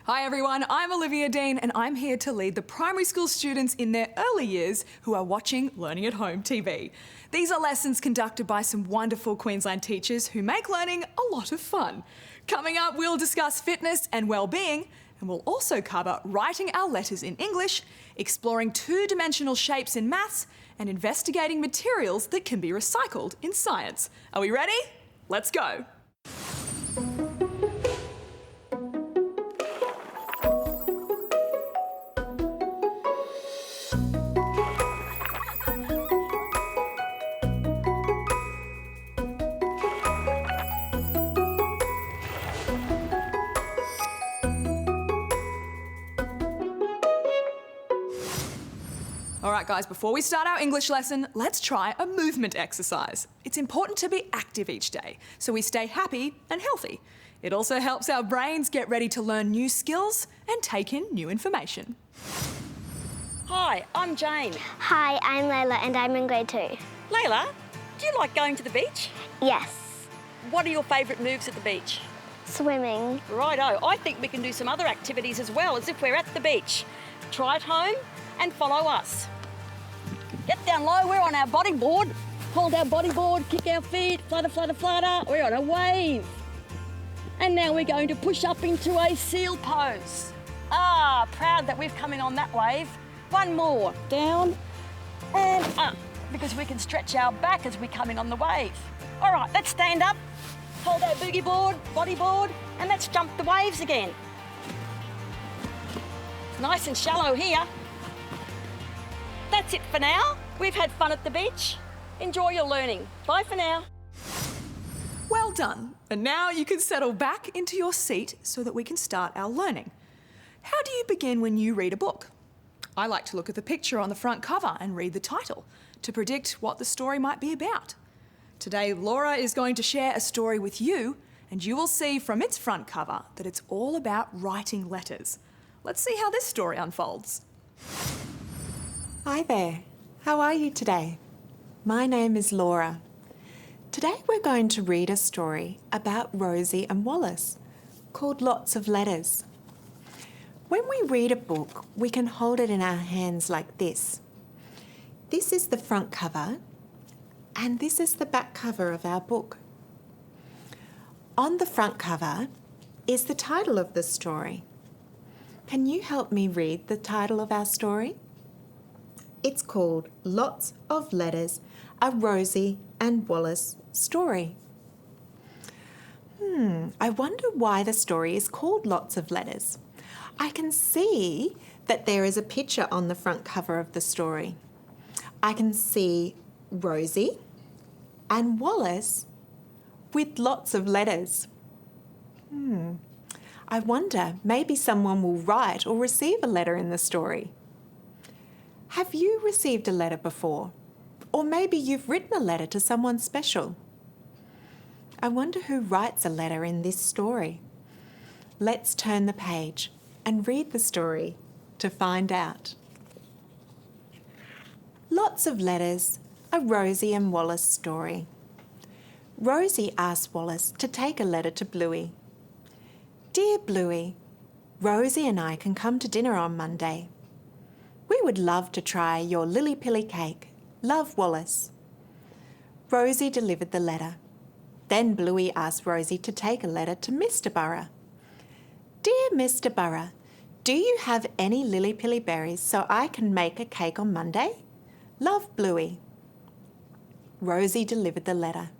Hi everyone, I'm Olivia Dean and I'm here to lead the primary school students in their early years who are watching Learning at Home TV. These are lessons conducted by some wonderful Queensland teachers who make learning a lot of fun. Coming up, we'll discuss fitness and well-being, and we'll also cover writing our letters in English, exploring two-dimensional shapes in maths, and investigating materials that can be recycled in science. Are we ready? Let's go. All right, guys, before we start our English lesson, let's try a movement exercise. It's important to be active each day, so we stay happy and healthy. It also helps our brains get ready to learn new skills and take in new information. Hi, I'm Jane. Hi, I'm Layla and I'm in grade 2. Layla, do you like going to the beach? Yes. What are your favourite moves at the beach? Swimming. Righto, I think we can do some other activities as well, as if we're at the beach. Try it home and follow us. Get down low, we're on our bodyboard. Hold our bodyboard, kick our feet, flutter, flutter, flutter. We're on a wave. And now we're going to push up into a seal pose. Proud that we've come in on that wave. One more, down and up, because we can stretch our back as we come in on the wave. All right, let's stand up, hold our boogie board, bodyboard, and let's jump the waves again. It's nice and shallow here. That's it for now. We've had fun at the beach. Enjoy your learning. Bye for now. Well done. And now you can settle back into your seat so that we can start our learning. How do you begin when you read a book? I like to look at the picture on the front cover and read the title to predict what the story might be about. Today, Laura is going to share a story with you, and you will see from its front cover that it's all about writing letters. Let's see how this story unfolds. Hi there, how are you today? My name is Laura. Today we're going to read a story about Rosie and Wallace called Lots of Letters. When we read a book, we can hold it in our hands like this. This is the front cover and this is the back cover of our book. On the front cover is the title of the story. Can you help me read the title of our story? It's called Lots of Letters, a Rosie and Wallace story. I wonder why the story is called Lots of Letters. I can see that there is a picture on the front cover of the story. I can see Rosie and Wallace with lots of letters. I wonder, maybe someone will write or receive a letter in the story. Have you received a letter before? Or maybe you've written a letter to someone special. I wonder who writes a letter in this story. Let's turn the page and read the story to find out. Lots of Letters, a Rosie and Wallace story. Rosie asked Wallace to take a letter to Bluey. Dear Bluey, Rosie and I can come to dinner on Monday. We would love to try your lily-pilly cake. Love, Wallace. Rosie delivered the letter. Then Bluey asked Rosie to take a letter to Mr. Burrow. Dear Mr. Burrow, do you have any lily-pilly berries so I can make a cake on Monday? Love, Bluey. Rosie delivered the letter.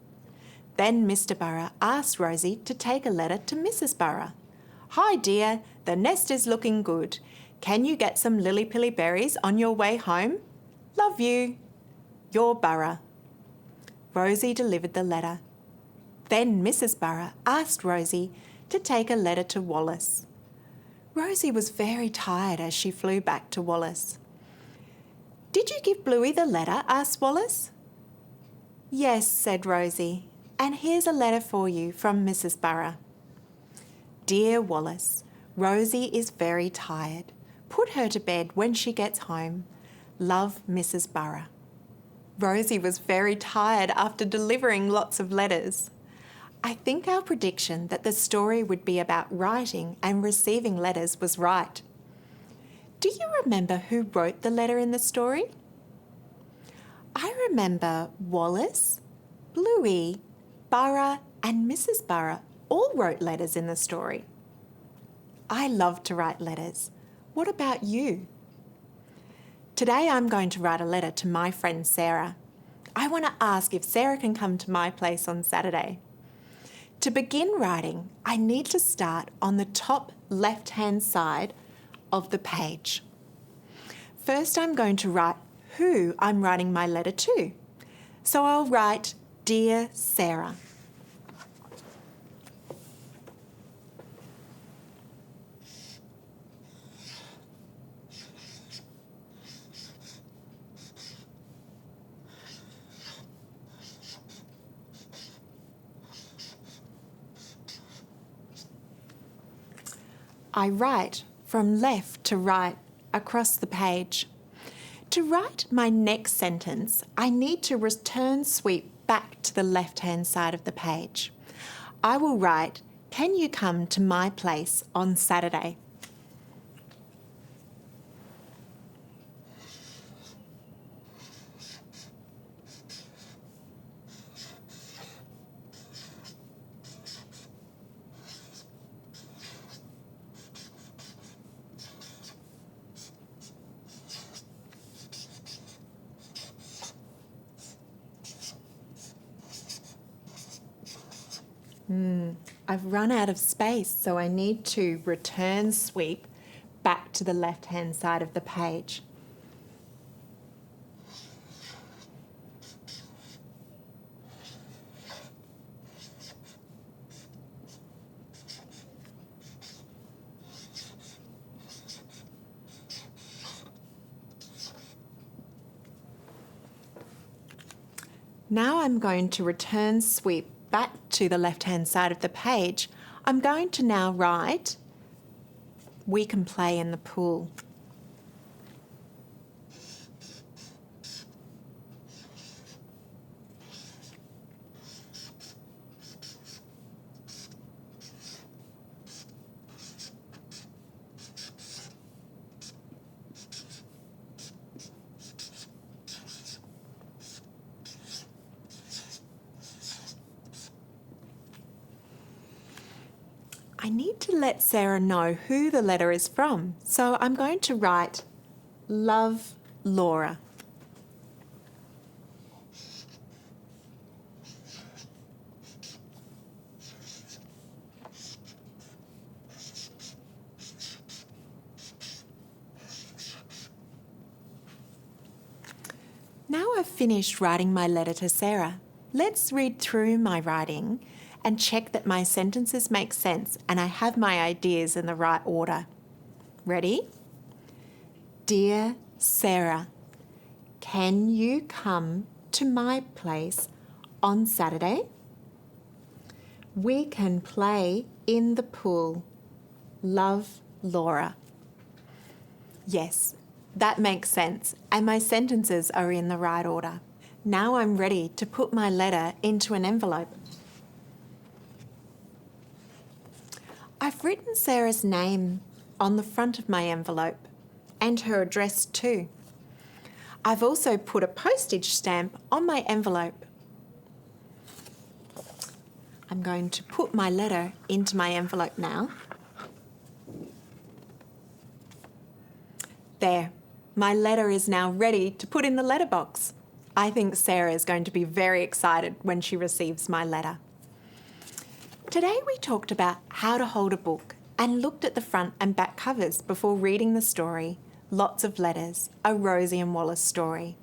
Then Mr. Burrow asked Rosie to take a letter to Mrs. Burrow. Hi dear, the nest is looking good. Can you get some lily-pilly berries on your way home? Love you. Your Burrow. Rosie delivered the letter. Then Mrs. Burrow asked Rosie to take a letter to Wallace. Rosie was very tired as she flew back to Wallace. Did you give Bluey the letter? Asked Wallace. Yes, said Rosie, and here's a letter for you from Mrs. Burrow. Dear Wallace, Rosie is very tired. Put her to bed when she gets home. Love, Mrs. Burrow. Rosie was very tired after delivering lots of letters. I think our prediction that the story would be about writing and receiving letters was right. Do you remember who wrote the letter in the story? I remember Wallace, Bluey, Burra and Mrs. Burra all wrote letters in the story. I love to write letters. What about you? Today I'm going to write a letter to my friend Sarah. I want to ask if Sarah can come to my place on Saturday. To begin writing, I need to start on the top left-hand side of the page. First, I'm going to write who I'm writing my letter to. So I'll write, Dear Sarah. I write from left to right across the page. To write my next sentence, I need to return sweep back to the left-hand side of the page. I will write, Can you come to my place on Saturday? I've run out of space, so I need to return sweep back to the left-hand side of the page. Now I'm going to return sweep back to the left-hand side of the page. I'm going to now write, We can play in the pool. I need to let Sarah know who the letter is from, so I'm going to write, Love, Laura. Now I've finished writing my letter to Sarah. Let's read through my writing and check that my sentences make sense and I have my ideas in the right order. Ready? Dear Sarah, can you come to my place on Saturday? We can play in the pool. Love, Laura. Yes, that makes sense, and my sentences are in the right order. Now I'm ready to put my letter into an envelope. I've written Sarah's name on the front of my envelope and her address too. I've also put a postage stamp on my envelope. I'm going to put my letter into my envelope now. There, my letter is now ready to put in the letterbox. I think Sarah is going to be very excited when she receives my letter. Today we talked about how to hold a book and looked at the front and back covers before reading the story, Lots of Letters, a Rosie and Wallace story.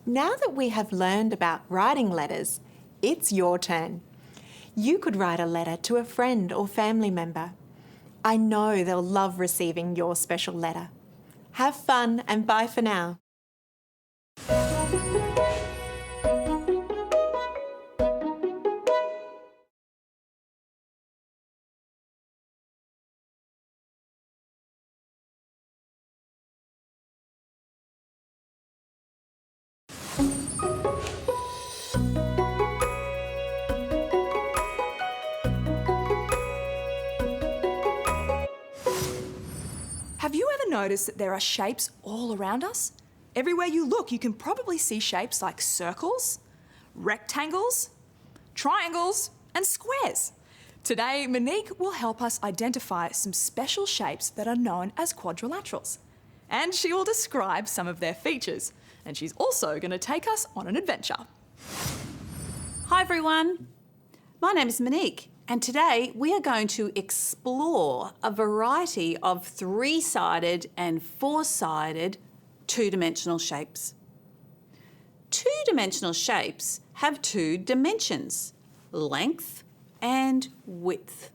Now that we have learned about writing letters, it's your turn. You could write a letter to a friend or family member. I know they'll love receiving your special letter. Have fun and bye for now. Have you ever noticed that there are shapes all around us? Everywhere you look, you can probably see shapes like circles, rectangles, triangles, and squares. Today, Monique will help us identify some special shapes that are known as quadrilaterals. And she will describe some of their features. And she's also going to take us on an adventure. Hi everyone, my name is Monique and today we are going to explore a variety of three-sided and four-sided two-dimensional shapes. Two-dimensional shapes have two dimensions, length and width.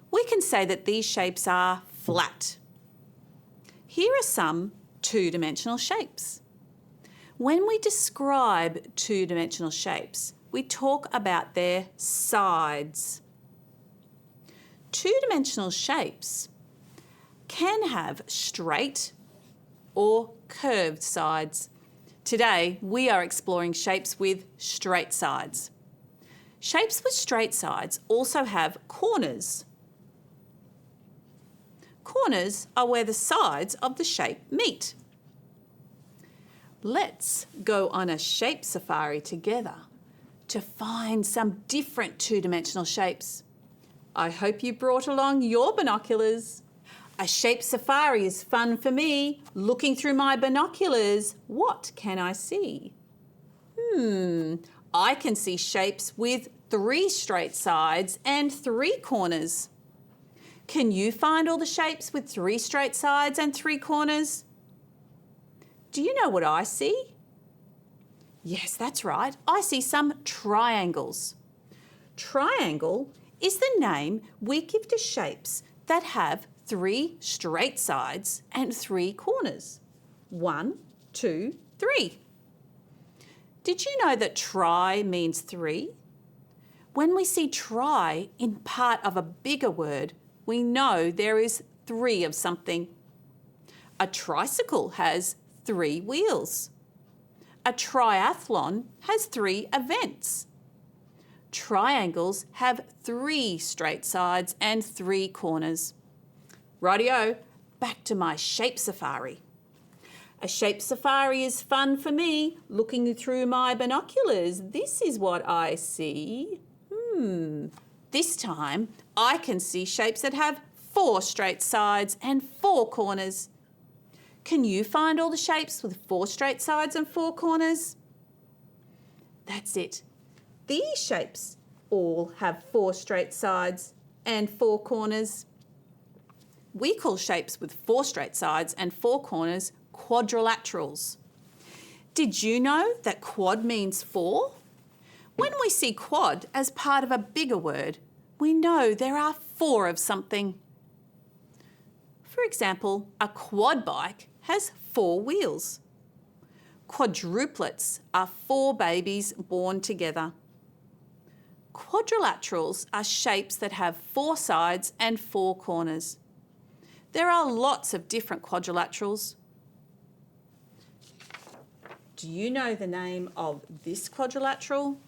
We can say that these shapes are flat. Here are some two-dimensional shapes. When we describe two-dimensional shapes, we talk about their sides. Two-dimensional shapes can have straight or curved sides. Today, we are exploring shapes with straight sides. Shapes with straight sides also have corners. Corners are where the sides of the shape meet. Let's go on a shape safari together to find some different two-dimensional shapes. I hope you brought along your binoculars. A shape safari is fun for me. Looking through my binoculars, what can I see? I can see shapes with 3 straight sides and 3 corners. Can you find all the shapes with 3 straight sides and 3 corners? Do you know what I see? Yes, that's right. I see some triangles. Triangle is the name we give to shapes that have 3 straight sides and 3 corners. 1, 2, 3. Did you know that tri means 3? When we see tri in part of a bigger word, we know there is 3 of something. A tricycle has 3 wheels. A triathlon has 3 events. Triangles have 3 straight sides and 3 corners. Rightio, back to my shape safari. A shape safari is fun for me. Looking through my binoculars, this is what I see. This time I can see shapes that have 4 straight sides and 4 corners. Can you find all the shapes with 4 straight sides and 4 corners? That's it. These shapes all have 4 straight sides and 4 corners. We call shapes with 4 straight sides and 4 corners quadrilaterals. Did you know that quad means 4? When we see quad as part of a bigger word, we know there are 4 of something. For example, a quad bike has 4 wheels. Quadruplets are 4 babies born together. Quadrilaterals are shapes that have 4 sides and 4 corners. There are lots of different quadrilaterals. Do you know the name of this quadrilateral?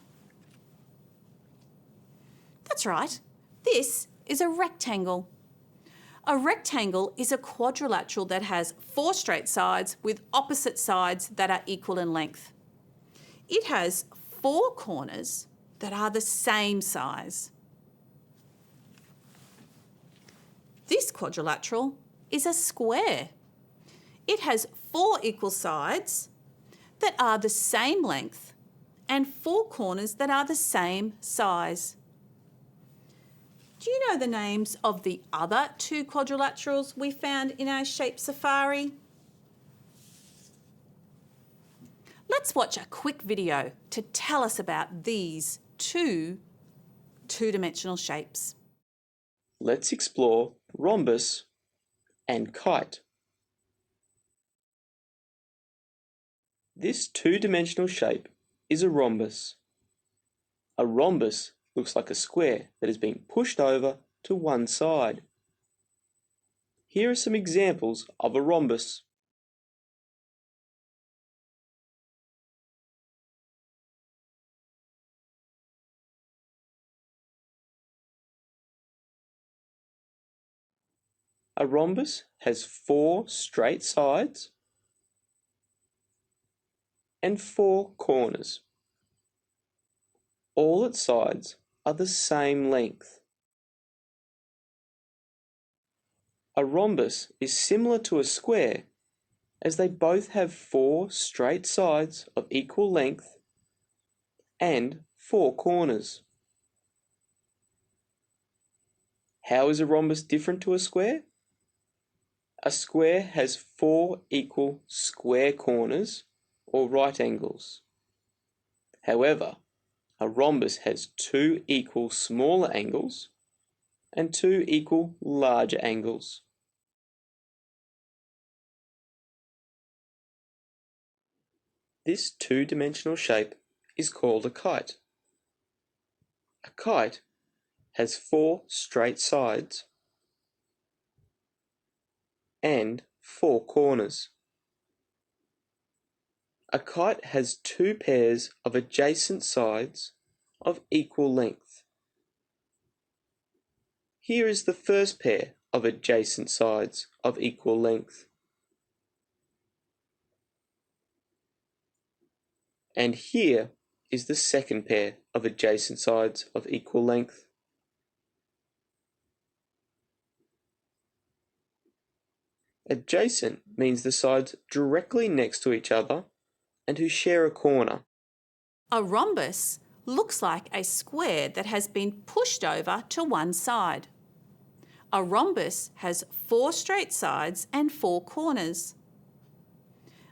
That's right. This is a rectangle. A rectangle is a quadrilateral that has 4 straight sides with opposite sides that are equal in length. It has 4 corners that are the same size. This quadrilateral is a square. It has 4 equal sides that are the same length and 4 corners that are the same size. Do you know the names of the other 2 quadrilaterals we found in our shape safari? Let's watch a quick video to tell us about these 2 two-dimensional shapes. Let's explore rhombus and kite. This two-dimensional shape is a rhombus. A rhombus looks like a square that has been pushed over to one side. Here are some examples of a rhombus. A rhombus has 4 straight sides and 4 corners. All its sides are the same length. A rhombus is similar to a square as they both have 4 straight sides of equal length and 4 corners. How is a rhombus different to a square? A square has 4 equal square corners or right angles. However, a rhombus has 2 equal smaller angles and 2 equal larger angles. This two-dimensional shape is called a kite. A kite has 4 straight sides and 4 corners. A kite has 2 pairs of adjacent sides of equal length. Here is the first pair of adjacent sides of equal length. And here is the second pair of adjacent sides of equal length. Adjacent means the sides directly next to each other and who share a corner. A rhombus looks like a square that has been pushed over to one side. A rhombus has 4 straight sides and 4 corners.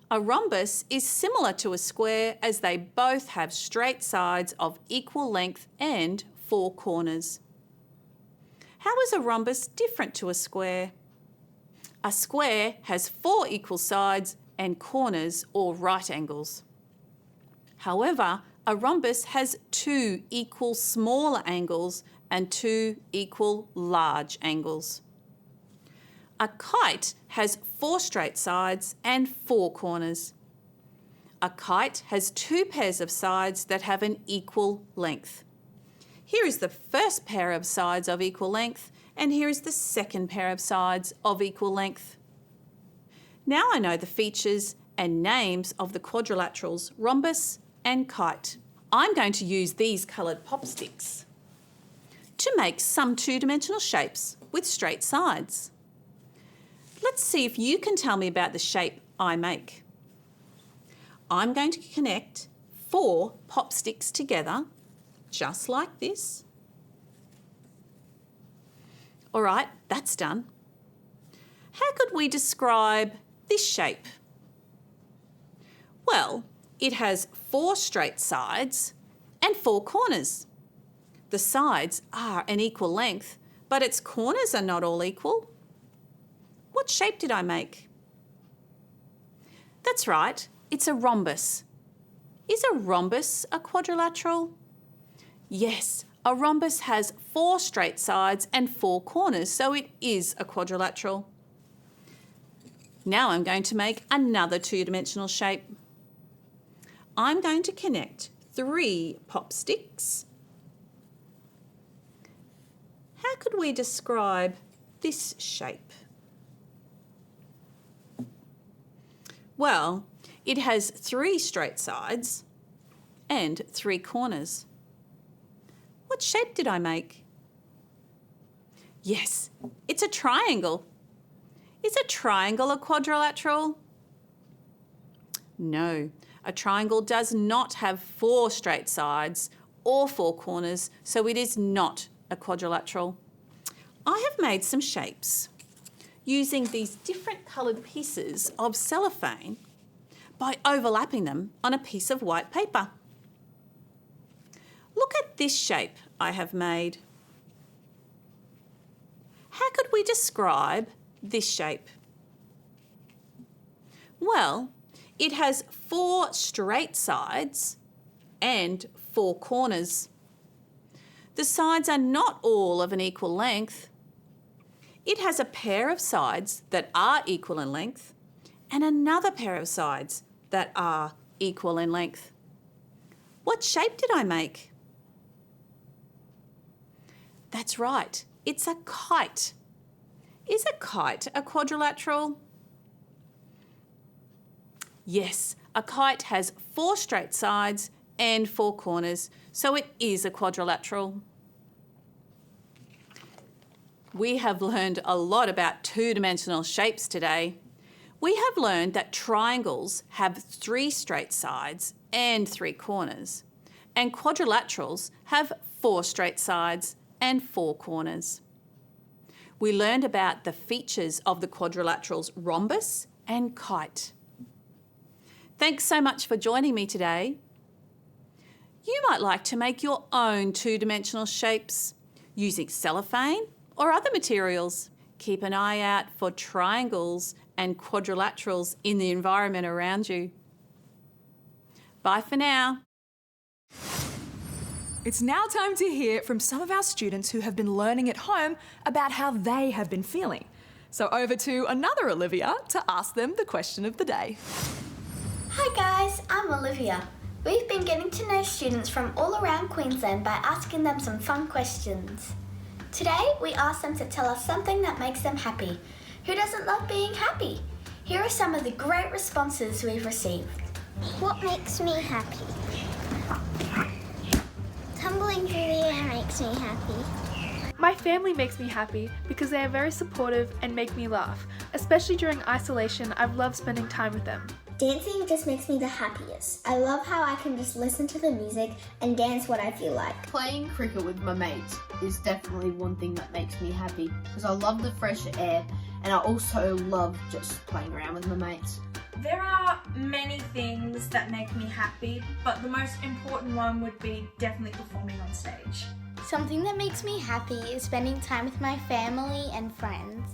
A rhombus is similar to a square as they both have straight sides of equal length and 4 corners. How is a rhombus different to a square? A square has 4 equal sides and corners or right angles. However, a rhombus has 2 equal smaller angles and 2 equal large angles. A kite has 4 straight sides and 4 corners. A kite has 2 pairs of sides that have an equal length. Here is the first pair of sides of equal length, and here is the second pair of sides of equal length. Now I know the features and names of the quadrilaterals rhombus and kite. I'm going to use these coloured pop sticks to make some two-dimensional shapes with straight sides. Let's see if you can tell me about the shape I make. I'm going to connect 4 pop sticks together, just like this. All right, that's done. How could we describe this shape? Well, it has 4 straight sides and 4 corners. The sides are an equal length, but its corners are not all equal. What shape did I make? That's right, it's a rhombus. Is a rhombus a quadrilateral? Yes, a rhombus has 4 straight sides and 4 corners, so it is a quadrilateral. Now I'm going to make another two-dimensional shape. I'm going to connect 3 pop sticks. How could we describe this shape? Well, it has 3 straight sides and 3 corners. What shape did I make? Yes, it's a triangle. Is a triangle a quadrilateral? No, a triangle does not have 4 straight sides or 4 corners, so it is not a quadrilateral. I have made some shapes using these different coloured pieces of cellophane by overlapping them on a piece of white paper. Look at this shape I have made. How could we describe this shape? Well, it has 4 straight sides and 4 corners. The sides are not all of an equal length. It has a pair of sides that are equal in length and another pair of sides that are equal in length. What shape did I make? That's right, it's a kite. Is a kite a quadrilateral? Yes, a kite has 4 straight sides and 4 corners, so it is a quadrilateral. We have learned a lot about two-dimensional shapes today. We have learned that triangles have 3 straight sides and 3 corners, and quadrilaterals have 4 straight sides and 4 corners. We learned about the features of the quadrilaterals rhombus and kite. Thanks so much for joining me today. You might like to make your own two-dimensional shapes using cellophane or other materials. Keep an eye out for triangles and quadrilaterals in the environment around you. Bye for now. It's now time to hear from some of our students who have been learning at home about how they have been feeling. So over to another Olivia to ask them the question of the day. Hi guys, I'm Olivia. We've been getting to know students from all around Queensland by asking them some fun questions. Today, we asked them to tell us something that makes them happy. Who doesn't love being happy? Here are some of the great responses we've received. What makes me happy? Tumbling through the air makes me happy. My family makes me happy because they are very supportive and make me laugh. Especially during isolation, I've loved spending time with them. Dancing just makes me the happiest. I love how I can just listen to the music and dance what I feel like. Playing cricket with my mates is definitely one thing that makes me happy because I love the fresh air and I also love just playing around with my mates. There are many things that make me happy, but the most important one would be definitely performing on stage. Something that makes me happy is spending time with my family and friends.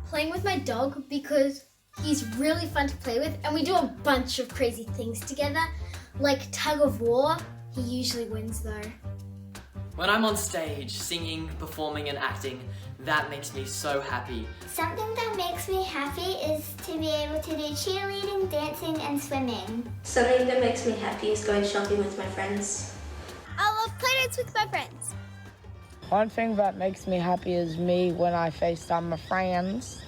Playing with my dog because he's really fun to play with and we do a bunch of crazy things together, like tug of war. He usually wins though. When I'm on stage, singing, performing and acting, that makes me so happy. Something that makes me happy is to be able to do cheerleading, dancing and swimming. Something that makes me happy is going shopping with my friends. I love playdates with my friends. One thing that makes me happy is me when I FaceTime my friends.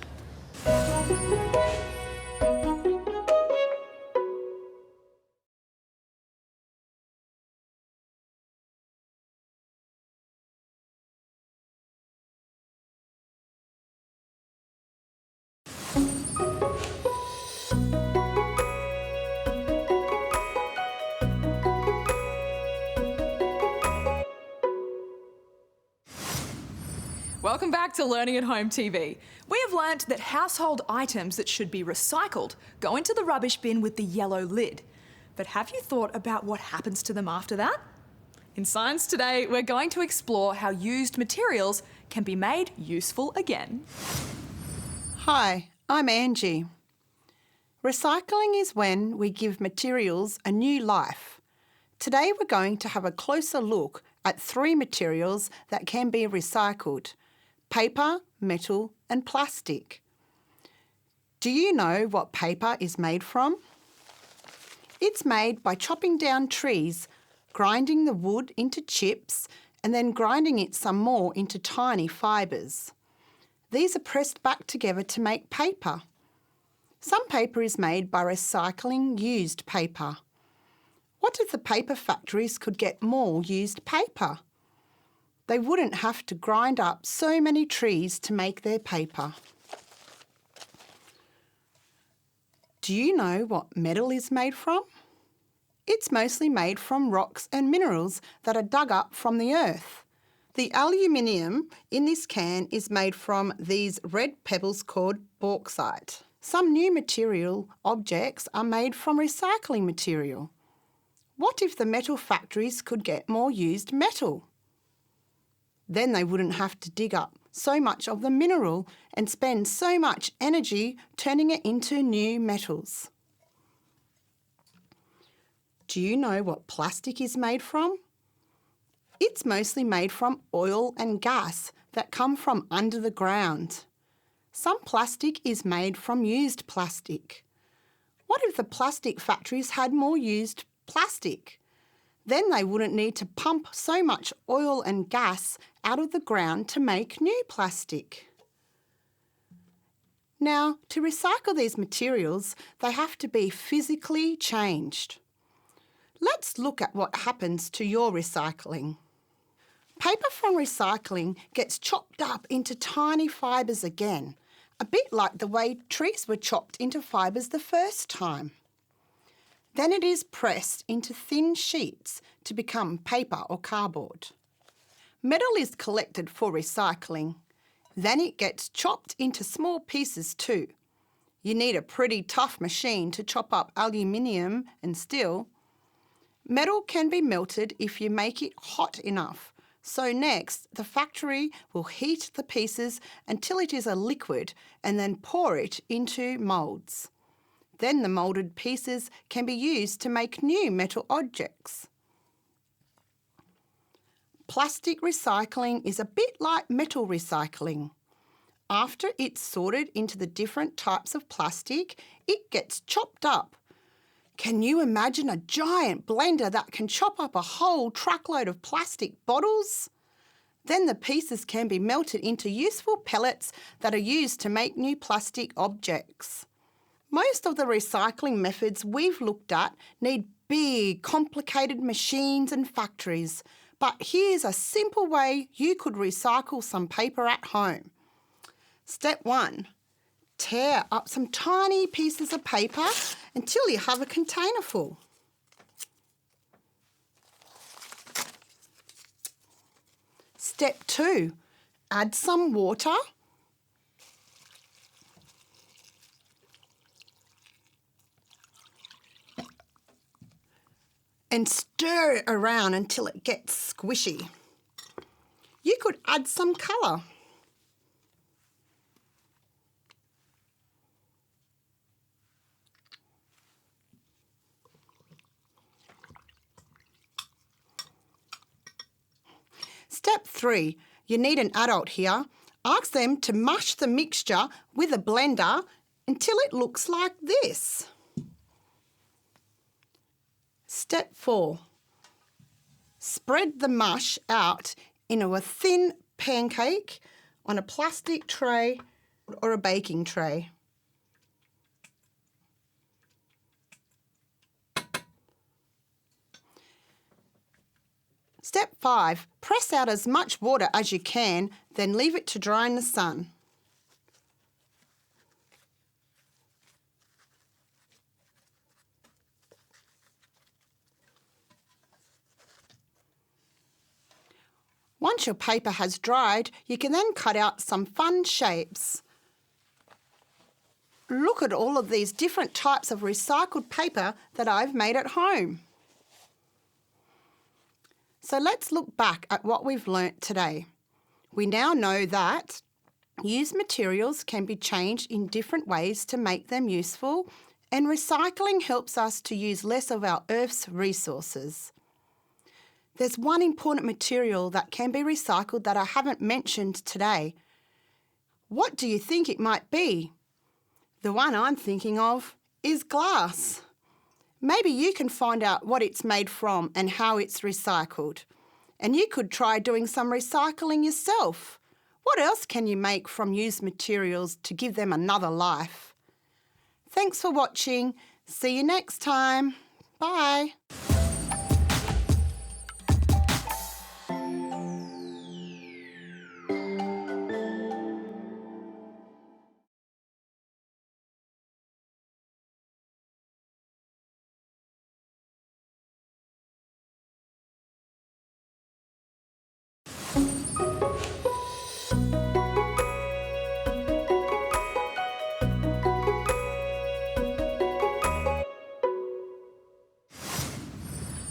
Welcome back to Learning at Home TV. We have learnt that household items that should be recycled go into the rubbish bin with the yellow lid. But have you thought about what happens to them after that? In Science Today, we're going to explore how used materials can be made useful again. Hi, I'm Angie. Recycling is when we give materials a new life. Today we're going to have a closer look at 3 materials that can be recycled: paper, metal and plastic. Do you know what paper is made from? It's made by chopping down trees, grinding the wood into chips and then grinding it some more into tiny fibres. These are pressed back together to make paper. Some paper is made by recycling used paper. What if the paper factories could get more used paper? They wouldn't have to grind up so many trees to make their paper. Do you know what metal is made from? It's mostly made from rocks and minerals that are dug up from the earth. The aluminium in this can is made from these red pebbles called bauxite. Some new material objects are made from recycling material. What if the metal factories could get more used metal? Then they wouldn't have to dig up so much of the mineral and spend so much energy turning it into new metals. Do you know what plastic is made from? It's mostly made from oil and gas that come from under the ground. Some plastic is made from used plastic. What if the plastic factories had more used plastic? Then they wouldn't need to pump so much oil and gas out of the ground to make new plastic. Now, to recycle these materials, they have to be physically changed. Let's look at what happens to your recycling. Paper from recycling gets chopped up into tiny fibres again, a bit like the way trees were chopped into fibres the first time. Then it is pressed into thin sheets to become paper or cardboard. Metal is collected for recycling. Then it gets chopped into small pieces too. You need a pretty tough machine to chop up aluminium and steel. Metal can be melted if you make it hot enough. So next, the factory will heat the pieces until it is a liquid and then pour it into moulds. Then the moulded pieces can be used to make new metal objects. Plastic recycling is a bit like metal recycling. After it's sorted into the different types of plastic, it gets chopped up. Can you imagine a giant blender that can chop up a whole truckload of plastic bottles? Then the pieces can be melted into useful pellets that are used to make new plastic objects. Most of the recycling methods we've looked at need big, complicated machines and factories, but here's a simple way you could recycle some paper at home. Step 1. Tear up some tiny pieces of paper until you have a container full. Step 2. Add some water. And stir it around until it gets squishy. You could add some colour. Step 3. You need an adult here. Ask them to mush the mixture with a blender until it looks like this. Step 4. Spread the mush out into a thin pancake on a plastic tray or a baking tray. Step 5. Press out as much water as you can, then leave it to dry in the sun. Once your paper has dried, you can then cut out some fun shapes. Look at all of these different types of recycled paper that I've made at home. So let's look back at what we've learnt today. We now know that used materials can be changed in different ways to make them useful, and recycling helps us to use less of our Earth's resources. There's one important material that can be recycled that I haven't mentioned today. What do you think it might be? The one I'm thinking of is glass. Maybe you can find out what it's made from and how it's recycled. And you could try doing some recycling yourself. What else can you make from used materials to give them another life? Thanks for watching. See you next time. Bye.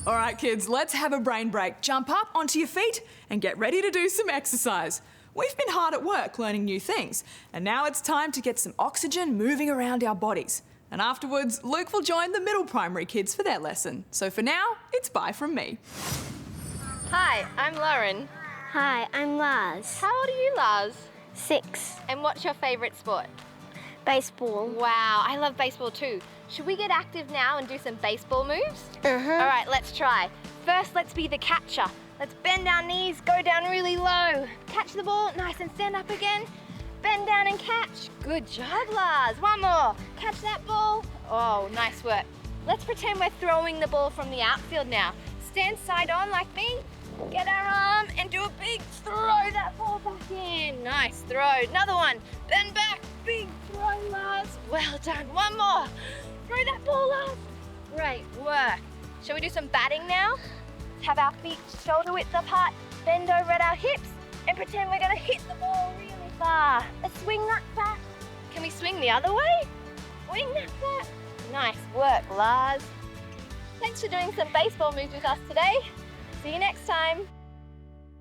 All right, kids, let's have a brain break. Jump up onto your feet and get ready to do some exercise. We've been hard at work learning new things, and now it's time to get some oxygen moving around our bodies. And afterwards, Luke will join the middle primary kids for their lesson. So for now, it's bye from me. Hi, I'm Lauren. Hi, I'm Lars. How old are you, Lars? 6. And what's your favourite sport? Baseball. Wow, I love baseball too. Should we get active now and do some baseball moves? Uh-huh. All right, let's try. First, let's be the catcher. Let's bend our knees, go down really low. Catch the ball, nice and stand up again. Bend down and catch. Good job, Lars. One more. Catch that ball. Oh, nice work. Let's pretend we're throwing the ball from the outfield now. Stand side on like me. Get our arm and do a big throw that ball back in. Nice throw. Another one. Bend back. Big throw, Lars. Well done. One more. Throw that ball, Lars. Great work. Shall we do some batting now? Have our feet shoulder width apart. Bend over at our hips and pretend we're going to hit the ball really far. Let's swing that back. Can we swing the other way? Swing that back. Nice work, Lars. Thanks for doing some baseball moves with us today. See you next time.